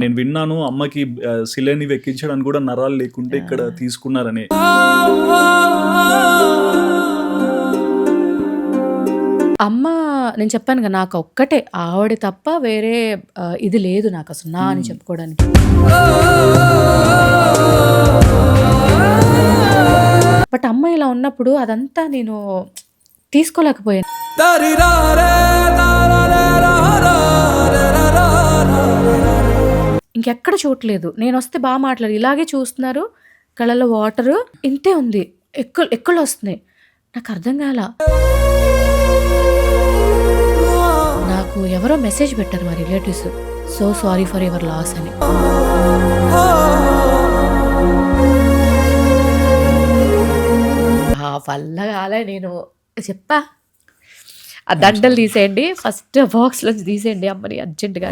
నేను విన్నాను అమ్మకి సిలిండర్ ఎక్కించడానికి కూడా నరాలు లేకుంటే ఇక్కడ తీసుకున్నారని. అమ్మ నేను చెప్పాను కదా, నాకు ఒక్కటే ఆవిడ తప్ప వేరే ఇది లేదు నాకు అసలు నా అని చెప్పుకోవడానికి. బట్ అమ్మ ఇలా ఉన్నప్పుడు అదంతా నేను తీసుకోలేకపోయాను. ఇంకెక్కడ చూడలేదు. నేను వస్తే బాగా మాట్లాడు, ఇలాగే చూస్తున్నారు, కళ్ళలో వాటరు ఇంతే ఉంది, ఎక్కులు వస్తున్నాయి. నాకు అర్థం కాల. నాకు ఎవరో మెసేజ్ పెట్టారు మా relatives, so sorry for your loss అని. వల్ల కాలే. నేను చెప్పా, ఆ దండలు తీసేయండి, ఫస్ట్ బాక్స్లోంచి తీసేయండి అమ్మని అర్జెంటుగా.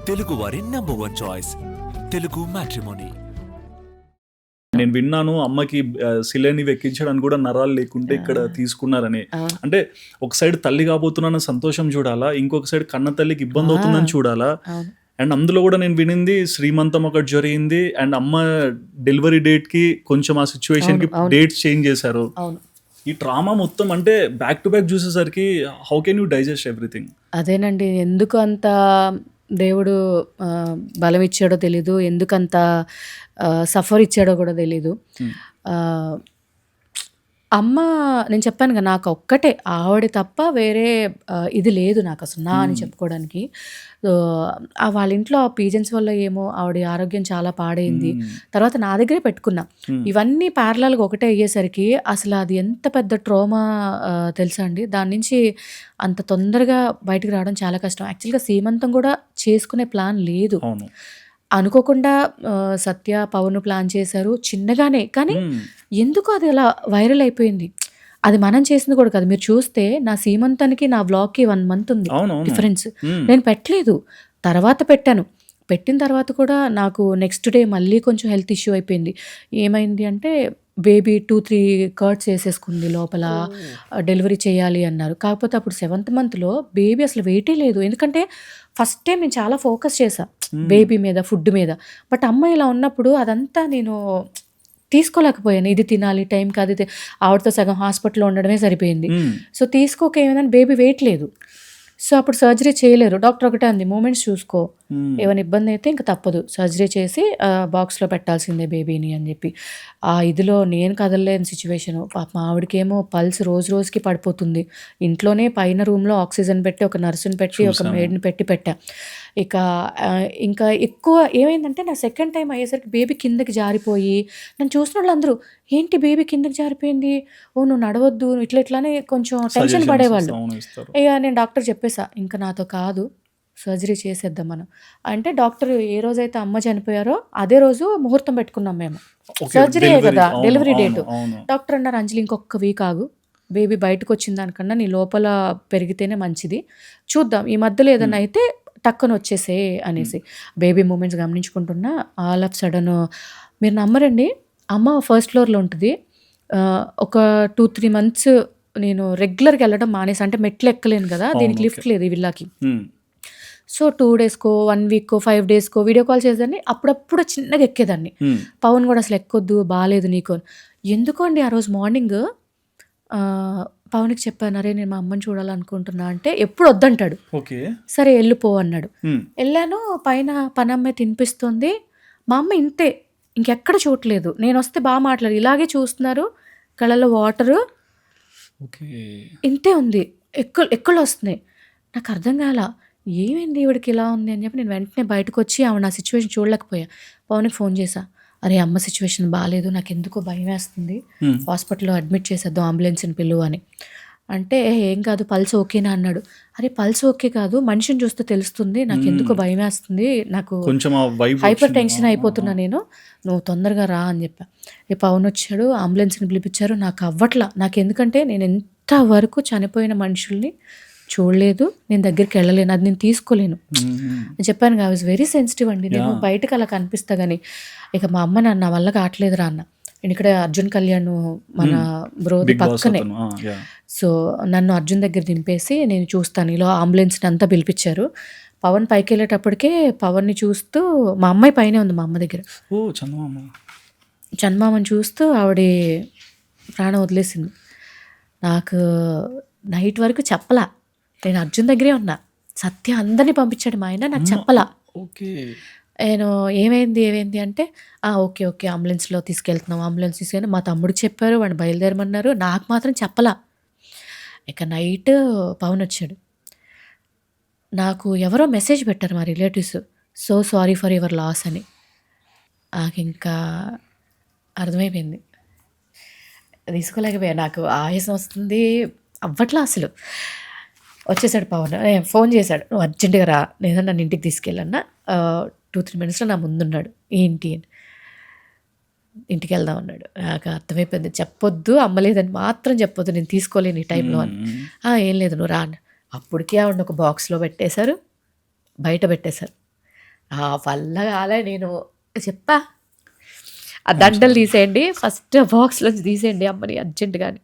తెలుగు వారి నంబర్ 1 చాయిస్ తెలుగు మ్యాట్రిమోనీ. నేను విన్నాను అమ్మకి సిలిండర్ ఎక్కించడానికి కూడా నరాలు లేకుంటే ఇక్కడ తీసుకున్నారని. అంటే ఒక సైడ్ తల్లి కాబోతున్న సంతోషం చూడాలా, ఇంకొక సైడ్ కన్న తల్లికి ఇబ్బంది అవుతుందని చూడాలా. అండ్ అందులో కూడా నేను వినింది శ్రీమంతం ఒకటి జరిగింది, అండ్ అమ్మ డెలివరీ డేట్ కి కొంచెం ఆ సిచ్యువేషన్ కి డేట్స్ చేంజ్ చేశారు. ఈ ట్రామా మొత్తం అంటే బ్యాక్ టు బ్యాక్ చూసేసరికి how can you digest everything? అదేనండి, ఎందుకు అంత దేవుడు బలం ఇచ్చాడో తెలీదు, ఎందుకంత సఫర్ ఇచ్చాడో కూడా తెలీదు. అమ్మ నేను చెప్పాను కదా, నాకు ఒక్కటే ఆవిడ తప్ప వేరే ఇది లేదు నాకు అసలు నా అని చెప్పుకోవడానికి. వాళ్ళ ఇంట్లో పీజెన్స్ వల్ల ఏమో ఆవిడ ఆరోగ్యం చాలా పాడైంది. తర్వాత నా దగ్గరే పెట్టుకున్నా. ఇవన్నీ ప్యారలల్గా ఒకటే అయ్యేసరికి అసలు అది ఎంత పెద్ద ట్రోమా తెలుసా అండి. దాని నుంచి అంత తొందరగా బయటకు రావడం చాలా కష్టం. యాక్చువల్గా సీమంతం కూడా చేసుకునే ప్లాన్ లేదు. అనుకోకుండా సత్య పవన్ ప్లాన్ చేశారు చిన్నగానే, కానీ ఎందుకు అది అలా వైరల్ అయిపోయింది. అది మనం చేసింది కూడా కాదు. మీరు చూస్తే నా సీమంతానికి నా వ్లాగ్కి 1 month ఉంది డిఫరెన్స్. నేను పెట్టలేదు, తర్వాత పెట్టాను. పెట్టిన తర్వాత కూడా నాకు నెక్స్ట్ డే మళ్ళీ కొంచెం హెల్త్ ఇష్యూ అయిపోయింది. ఏమైంది అంటే బేబీ 2-3 కర్డ్స్ వేసేసుకుంది లోపల, డెలివరీ చేయాలి అన్నారు. కాకపోతే అప్పుడు 7th monthలో బేబీ అసలు వెయిటే లేదు. ఎందుకంటే ఫస్ట్ టైం నేను చాలా ఫోకస్ చేశా బేబీ మీద, ఫుడ్ మీద. బట్ అమ్మ ఇలా ఉన్నప్పుడు అదంతా నేను తీసుకోలేకపోయాను. ఇది తినాలి టైంకి, అది ఆవిడతో సగం హాస్పిటల్లో ఉండడమే సరిపోయింది. సో తీసుకోక ఏమైందని బేబీ వెయిట్ లేదు. సో అప్పుడు సర్జరీ చేయలేరు. డాక్టర్ ఒకటే అంది, మూమెంట్స్ చూసుకో, ఏమైనా ఇబ్బంది అయితే ఇంకా తప్పదు, సర్జరీ చేసి బాక్స్లో పెట్టాల్సిందే బేబీని అని చెప్పి. ఆ ఇదిలో నేను కదలలేని సిచ్యువేషను. పాపం ఆవిడకేమో పల్స్ రోజు రోజుకి పడిపోతుంది. ఇంట్లోనే పైన రూమ్లో ఆక్సిజన్ పెట్టి, ఒక నర్సుని పెట్టి, ఒక మేడ్ని పెట్టా. ఇంకా ఎక్కువ ఏమైందంటే నా సెకండ్ టైం అయ్యేసరికి బేబీ కిందకి జారిపోయి, నన్ను చూసిన వాళ్ళందరూ ఏంటి బేబీ కిందకి జారిపోయింది, ఓ నువ్వు నడవద్దు, ఇట్లానే కొంచెం టెన్షన్ పడేవాళ్ళు. ఇక నేను డాక్టర్ చెప్పేసా, ఇంకా నాతో కాదు, సర్జరీ చేసేద్దాం మనం అంటే. డాక్టర్ ఏ రోజైతే అమ్మ చనిపోయారో అదే రోజు ముహూర్తం పెట్టుకున్నాం మేము. సర్జరీ కదా, డెలివరీ డేట్. డాక్టర్ అన్నారు, అంజలి ఇంకొక వీక్ ఆగు, బేబీ బయటకు వచ్చిన దానికన్నా నీ లోపల పెరిగితేనే మంచిది, చూద్దాం, ఈ మధ్యలో ఏదైనా అయితే టక్కున వచ్చేసే అనేసి. బేబీ మూమెంట్స్ గమనించుకుంటున్నా, ఆల్ ఆఫ్ సడన్ మీరు నమ్మరండి, అమ్మ ఫస్ట్ ఫ్లోర్లో ఉంటుంది. ఒక 2-3 months నేను రెగ్యులర్గా వెళ్ళడం మానేసి, అంటే మెట్లు ఎక్కలేను కదా, దీనికి లిఫ్ట్ లేదు ఈ విల్లాకి. సో 2 daysకో 1 weekకో 5 daysకో వీడియో కాల్ చేసేదాన్ని. అప్పుడప్పుడు చిన్నగా ఎక్కేదాన్ని. పవన్ కూడా అసలు ఎక్కొద్దు, బాగాలేదు నీకు. ఎందుకో అండి ఆ రోజు మార్నింగ్ పవన్కి చెప్పాను, అరే నేను మా అమ్మని చూడాలనుకుంటున్నా అంటే, ఎప్పుడు వద్దంటాడు. సరే వెళ్ళిపో అన్నాడు. వెళ్ళాను, పైన పనమ్మాయి తినిపిస్తుంది. మా అమ్మ ఇంతే, ఇంకెక్కడ చూడలేదు. నేను వస్తే బాగా మాట్లాడు, ఇలాగే చూస్తున్నారు, కళ్ళలో వాటరు ఇంతే ఉంది, ఎక్కులు వస్తున్నాయి. నాకు అర్థం కాల, ఏమైంది ఈవిడికి ఇలా ఉంది అని చెప్పి నేను వెంటనే బయటకు వచ్చి ఆవిడ నా సిచ్యువేషన్ చూడలేకపోయా. పవన్కి ఫోన్ చేశా, అరే అమ్మ సిచ్యువేషన్ బాగాలేదు, నాకు ఎందుకో భయం వేస్తుంది, హాస్పిటల్లో అడ్మిట్ చేసేద్దాం, అంబులెన్స్ని పిలువు అని అంటే, ఏం కాదు పల్స్ ఓకేనా అన్నాడు. అరే పల్స్ ఓకే కాదు, మనిషిని చూస్తే తెలుస్తుంది, నాకు ఎందుకో భయం వేస్తుంది, నాకు హైపర్ టెన్షన్ అయిపోతున్నా నేను, నువ్వు తొందరగా రా అని చెప్పా. పవన్ వచ్చాడు, అంబులెన్స్ని పిలిపించారు. నాకు అవ్వట్లా, నాకు ఎందుకంటే నేను ఎంతవరకు చనిపోయిన మనుషుల్ని చూడలేదు, నేను దగ్గరికి వెళ్ళలేను, అది నేను తీసుకోలేను. చెప్పాను కదా, ఐ వాజ్ వెరీ సెన్సిటివ్ అండి. నేను బయటకు అలా కనిపిస్తా కానీ, ఇక మా అమ్మ నా వల్ల కావట్లేదు రా అన్న. నేను ఇక్కడ అర్జున్ కళ్యాణ్ మన బ్రోది బిగ్ బాస్ పక్కనే. అతను యా సో నన్ను అర్జున్ దగ్గర దింపేసి నేను చూస్తాను, ఇలా అంబులెన్స్ని అంతా పిలిపించారు. పవన్ పైకి వెళ్ళేటప్పటికే పవన్ని చూస్తూ మా అమ్మాయి పైనే ఉంది మా అమ్మ దగ్గర. ఓ చందమామ చందమామని చూస్తూ ఆవిడ ప్రాణం వదిలేసింది. నాకు నైట్ వరకు చెప్పలా, నేను అర్జున్ దగ్గరే ఉన్నా. సత్య అందరినీ పంపించాడు మా ఆయన, నాకు చెప్పలా. ఓకే నేను ఏమైంది అంటే ఓకే ఓకే అంబులెన్స్లో తీసుకెళ్తున్నాం, అంబులెన్స్ తీసుకెళ్ళి మా తమ్ముడికి చెప్పారు, వాడిని బయలుదేరమన్నారు, నాకు మాత్రం చెప్పలా. ఇక నైట్ పవన్ వచ్చాడు. నాకు ఎవరో మెసేజ్ పెట్టారు మా relatives, so sorry for your loss అని. నాకు ఇంకా అర్థమైపోయింది, తీసుకోలేకపోయా. నాకు ఆయాసం వస్తుంది, అవ్వట్లా అసలు. వచ్చేసాడు పవన్, ఫోన్ చేశాడు, నువ్వు అర్జెంటుగా రా, లేదా నన్ను ఇంటికి తీసుకెళ్ళన్నా. 2-3 మినిట్స్లో నా ముందున్నాడు. ఏంటి అని, ఇంటికి వెళ్దాం అన్నాడు. నాకు అర్థమైపోయింది, చెప్పొద్దు, అమ్మలేదని మాత్రం చెప్పొద్దు, నేను తీసుకోలేను ఈ టైంలో అని. ఏం లేదు నువ్వు రా అన్న. అప్పటికే ఆవిడ ఒక బాక్స్లో పెట్టేశారు, బయట పెట్టేశారు. వల్ల కాలే, నేను చెప్పా ఆ దండలు తీసేయండి, ఫస్ట్ బాక్స్లోంచి తీసేయండి అమ్మని అర్జెంటుగా అని.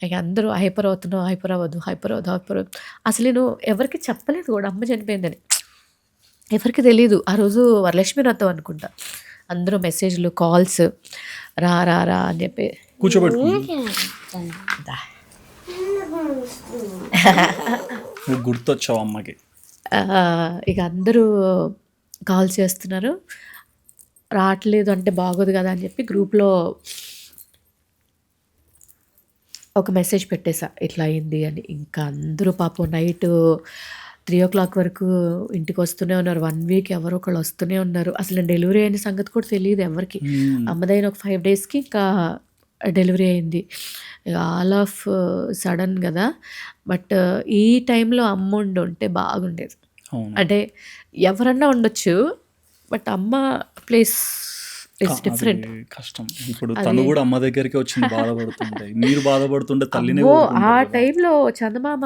ఇక అందరూ హైపర్ అవ్వద్దు. అసలు నేను ఎవరికి చెప్పలేదు కూడా అమ్మ చనిపోయిందని, ఎవరికి తెలియదు. ఆ రోజు వరలక్ష్మి వ్రతం అనుకుంటా. అందరూ మెసేజ్లు, కాల్స్, రా రా రా అని చెప్పి కూర్చోబెట్టుకుంటా. నువ్వు గుర్తొచ్చావు అమ్మకి. ఇక అందరూ కాల్ చేస్తున్నారు, రావట్లేదు అంటే బాగోదు కదా అని చెప్పి గ్రూప్లో ఒక మెసేజ్ పెట్టేసా, ఇట్లా అయింది అని. ఇంకా అందరూ పాపం నైట్ 3 o'clock వరకు ఇంటికి వస్తూనే ఉన్నారు. 1 week ఎవరో ఒకళ్ళు వస్తూనే ఉన్నారు. అసలు డెలివరీ అయిన సంగతి కూడా తెలియదు ఎవరికి. అమ్మదైన ఒక 5 daysకి ఇంకా డెలివరీ అయింది. ఆల్ ఆఫ్ సడన్ కదా. బట్ ఈ టైంలో అమ్మ ఉంటే బాగుండేది. అంటే ఎవరన్నా ఉండొచ్చు, బట్ అమ్మ ప్లేస్ ఇస్ డిఫరెంట్. కష్టం. ఇప్పుడు తను కూడా అమ్మ దగ్గరికి వచ్చి బాధపడుతుంటే, మీరు బాధపడుతుంటే తల్లిని ఆ టైంలో చందమామ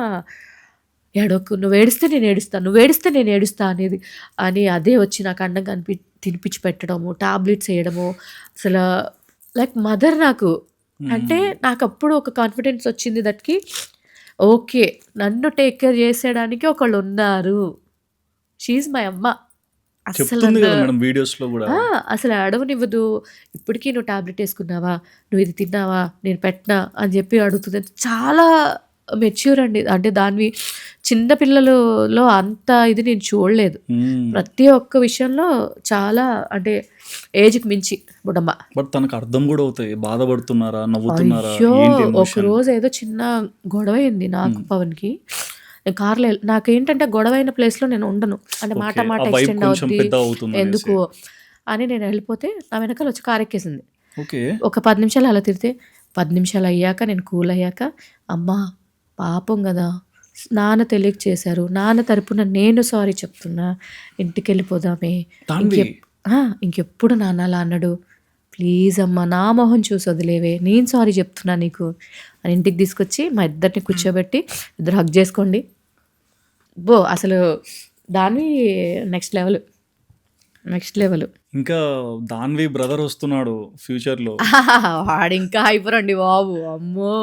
ఏడోకు, నువ్వు ఏడిస్తే నేను ఏడుస్తా అనేది అని అదే వచ్చి నాకు అండంగా తినిపించి పెట్టడము, టాబ్లెట్స్ వేయడము, అసలు లైక్ మదర్ నాకు. అంటే నాకు అప్పుడు ఒక కాన్ఫిడెన్స్ వచ్చింది దట్కి ఓకే, నన్ను టేక్ కేర్ చేసేయడానికి ఒకళ్ళు ఉన్నారు, షీఈ్ మై అమ్మ. అసలు వీడియోస్లో కూడా అసలు అడవనివ్వదు. ఇప్పటికీ నువ్వు టాబ్లెట్ వేసుకున్నావా, నువ్వు ఇది తిన్నావా, నేను పెట్టినా అని చెప్పి అడుగుతుంది. చాలా మెచ్యూర్ అండి. అంటే దాన్ని చిన్న పిల్లలలో అంత ఇది నేను చూడలేదు. ప్రతి ఒక్క విషయంలో చాలా, అంటే ఏజ్కి మించి బుడమ్మ. బట్ తనకు అర్థం కూడా అవుతాయి, బాధపడుతున్నారా, నవ్వుతున్నారా. ఒక రోజు ఏదో చిన్న గొడవ అయింది నాకు పవన్కి. నేను కార్లో నాకేంటంటే గొడవ అయిన ప్లేస్లో నేను ఉండను, అంటే మాట ఎక్స్టెండ్ అవుతుంది ఎందుకు అని నేను వెళ్ళిపోతే నా వెనకాల వచ్చి కార్ ఎక్కేసింది. ఒక 10 నిమిషాలు అలా తిరిగితే 10 నిమిషాలు అయ్యాక నేను కూల్ అయ్యాక, అమ్మా పాపం కదా, నాన్న తెలియక చేశారు, నాన్న తరపున నేను సారీ చెప్తున్నా, ఇంటికి వెళ్ళిపోదామే, ఇంకెప్పుడు నాన్న అలా అన్నాడు, ప్లీజ్ అమ్మా నా మొహం చూసి వదిలేవే, నేను సారీ చెప్తున్నా నీకు అని ఇంటికి తీసుకొచ్చి మా ఇద్దరిని కూర్చోబెట్టి, ఇద్దరు హగ్ చేసుకోండి. అసలు దాన్ని నెక్స్ట్ లెవెల్. ఇంకా దాన్వి బ్రదర్ వస్తున్నాడు ఫ్యూచర్లో, వాడు ఇంకా హైపర్ అండి బాబు. అమ్మో,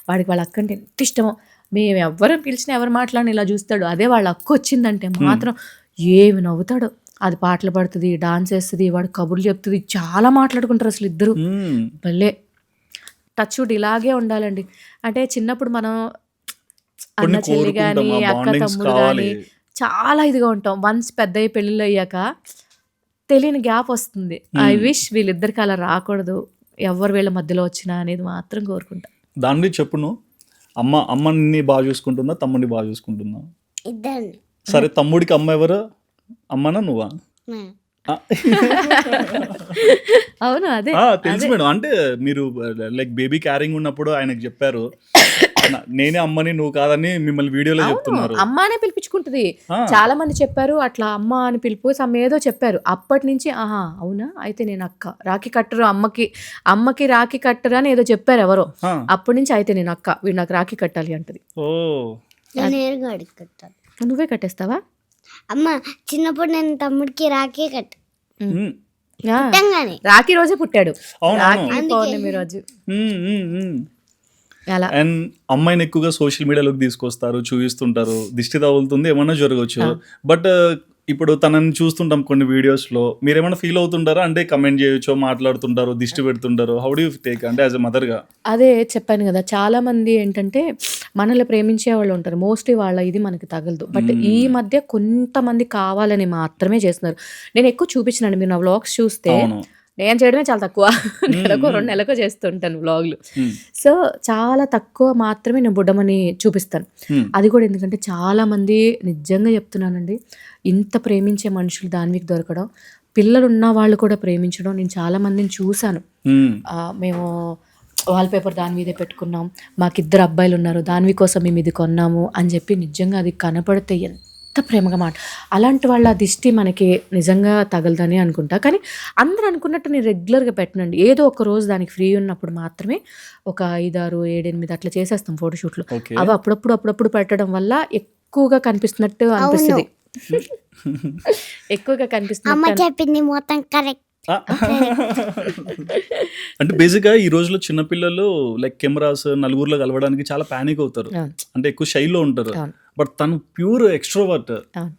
వాడికి వాళ్ళ అక్క అంటే ఎంత ఇష్టమో. మేము ఎవరు పిలిచినా ఎవరు మాట్లాడిన ఇలా చూస్తాడు. అదే వాళ్ళ అక్క వచ్చిందంటే మాత్రం ఏమి నవ్వుతాడు. అది పాటలు పాడుతుంది, డాన్స్ వేస్తుంది, వాడు కబుర్లు చెప్తుంది, చాలా మాట్లాడుకుంటారు అసలు ఇద్దరు. భలే టచ్ వుడ్ ఇలాగే ఉండాలండి. అంటే చిన్నప్పుడు మనం అన్న చెల్లి కానీ అక్క తమ్ముడు కానీ చాలా ఇదిగా ఉంటాం. వన్స్ పెద్దయ్యి పెళ్ళిళ్ళు అయ్యాక తెలియని గ్యాప్ వస్తుంది. ఐ విష్ వీళ్ళిద్దరికి అలా రాకూడదు, ఎవరు వీళ్ళ మధ్యలో వచ్చినా అనేది మాత్రం కోరుకుంటా. దాన్ని చెప్పును, అమ్మని బాగా చూసుకుంటుందా, తమ్ముడిని బాగా చూసుకుంటుందా? సరే, తమ్ముడికి అమ్మ ఎవరు, అమ్మనా నువ్వా? అవును, అదే తెలుసు మేడం. అంటే మీరు లైక్ బేబీ క్యారింగ్ ఉన్నప్పుడు ఆయనకు చెప్పారు నేనే అమ్మని నువ్వు కాదని, మిమ్మల్ని వీడియోలో చెప్తున్నారు. అమ్మానే పిలిపించుకుంటుంది. చాలా మంది చెప్పారు అట్లా అమ్మ అని పిలిపి సమ్ ఏదో చెప్పారు. అప్పటి నుంచి అవునా అయితే నేను అక్క, రాఖీ కట్టరు అమ్మకి రాఖీ కట్టరు అని ఏదో చెప్పారు ఎవరో. అప్పటి నుంచి అయితే నేను అక్క, వీడు నాకు రాఖీ కట్టాలి అంటది. నువ్వే కట్టేస్తావా? అమ్మ చిన్నప్పుడు నేను తమ్ముడికి రాఖీ కట్ట. ఆ, పుట్టంగానే రాఖీ రోజే పుట్టాడు. అవునవును. రాఖీ పౌర్ణమి రోజు అలా. అండ్ అమ్మాయిని ఎక్కువగా సోషల్ మీడియాలోకి తీసుకొస్తారు, చూపిస్తుంటారు, దిష్టి తగులుతుంది, ఏమన్నా జరగవచ్చు. బట్ ఇప్పుడు తనని చూస్తుంటాం కొన్ని వీడియోస్లో, మీరేమైనా ఫీల్ అవుతుంటారా? అంటే కమెంట్ చేయొచ్చో, మాట్లాడుతుంటారు, దిష్టి పెడుతుంటారు, హౌ డూ యూ టేక్ అంటే యాజ్ ఎ మదర్గా? అదే చెప్పాను కదా, చాలా మంది ఏంటంటే మనల్ని ప్రేమించే వాళ్ళు ఉంటారు, మోస్ట్లీ వాళ్ళ ఇది మనకి తగలదు. బట్ ఈ మధ్య కొంతమంది కావాలని మాత్రమే చేస్తున్నారు. నేను ఎక్కువ చూపించినాను, మీరు నా వ్లాగ్స్ చూస్తే అవును. నేను చేయడమే చాలా తక్కువ. నెలకో 2 నెలలకో చేస్తుంటాను వ్లాగ్లు. సో చాలా తక్కువ మాత్రమే నేను బుడ్డమని చూపిస్తాను. అది కూడా ఎందుకంటే చాలా మంది, నిజంగా చెప్తున్నానండి, ఇంత ప్రేమించే మనుషులు దానికి దొరకడం, పిల్లలు ఉన్న వాళ్ళు కూడా ప్రేమించడం నేను చాలా మందిని చూశాను. మేము వాల్పేపర్ దాని మీదే పెట్టుకున్నాం, మాకు 2 అబ్బాయిలు ఉన్నారు, దాని కోసం మేము ఇది కొన్నాము అని చెప్పి నిజంగా అది కనపడితే ఎంత ప్రేమగా మాట. అలాంటి వాళ్ళ దిష్టి మనకి నిజంగా తగలదని అనుకుంటా. కానీ అందరూ అనుకున్నట్టు నేను రెగ్యులర్గా పెట్టనండి. ఏదో ఒక రోజు దానికి ఫ్రీ ఉన్నప్పుడు మాత్రమే ఒక 5, 6, 7, 8 అట్లా చేసేస్తాం ఫోటోషూట్లు. ఓకే. అవి అప్పుడప్పుడు పెట్టడం వల్ల ఎక్కువగా కనిపిస్తున్నట్టు అనిపిస్తుంది. ఎక్కువగా అమ్మ కనిపిస్తున్నట్టు చెప్పింది మొత్తం కరెక్ట్. అంటే బేసిక్గా ఈ రోజులో చిన్నపిల్లలు లైక్ కెమెరాస్ నలుగురిలో కలవడానికి చాలా పానిక్ అవుతారు, అవును. అంటే ఎక్కువ షైలో ఉంటారు. అవును. బట్ తను ప్యూర్ ఎక్స్ట్రోవర్ట్. అవును.